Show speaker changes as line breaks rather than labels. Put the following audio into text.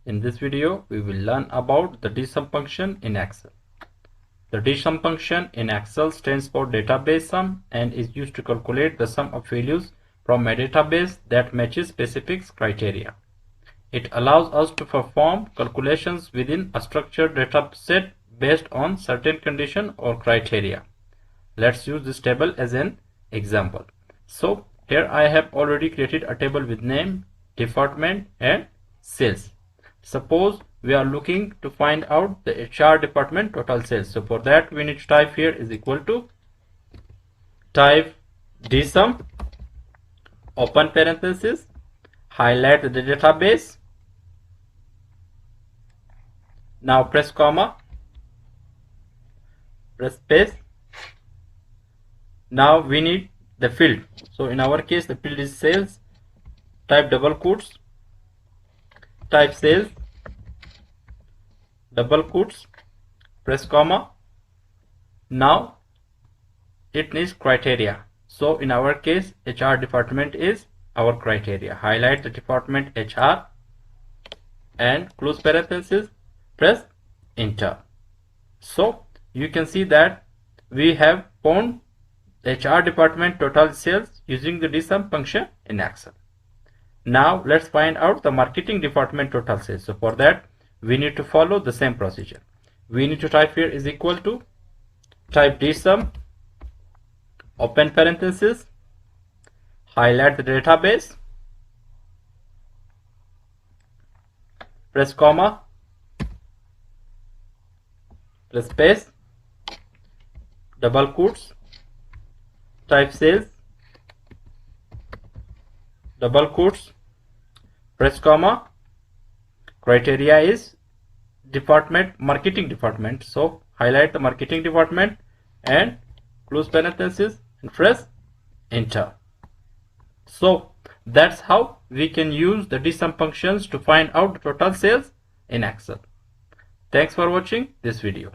In this video, we will learn about the DSUM function in Excel. The DSUM function in Excel stands for database sum and is used to calculate the sum of values from a database that matches specific criteria. It allows us to perform calculations within a structured data set based on certain condition or criteria. Let's use this table as an example. So here I have already created a table with name, department and sales. Suppose we are looking to find out the HR department total sales. So for that we need to type here is equal to type DSUM, open parenthesis, highlight the database. Now press comma, press space. Now we need the field. So in our case the field is sales. Type double quotes, type sales, double quotes, press comma. Now it needs criteria. So in our case HR department is our criteria. Highlight the department HR and close parenthesis, press enter. So you can see that we have found the HR department total sales using the DSUM function in Excel. Now let's find out the marketing department total sales. So for that we need to follow the same procedure. We need to type here is equal to type DSUM, open parenthesis, highlight the database, press comma, press space, double quotes, type sales, double quotes, press comma. Criteria is department, marketing department. So highlight the marketing department and close parenthesis and press enter. So that's how we can use the DSUM functions to find out the total sales in Excel. Thanks for watching this video.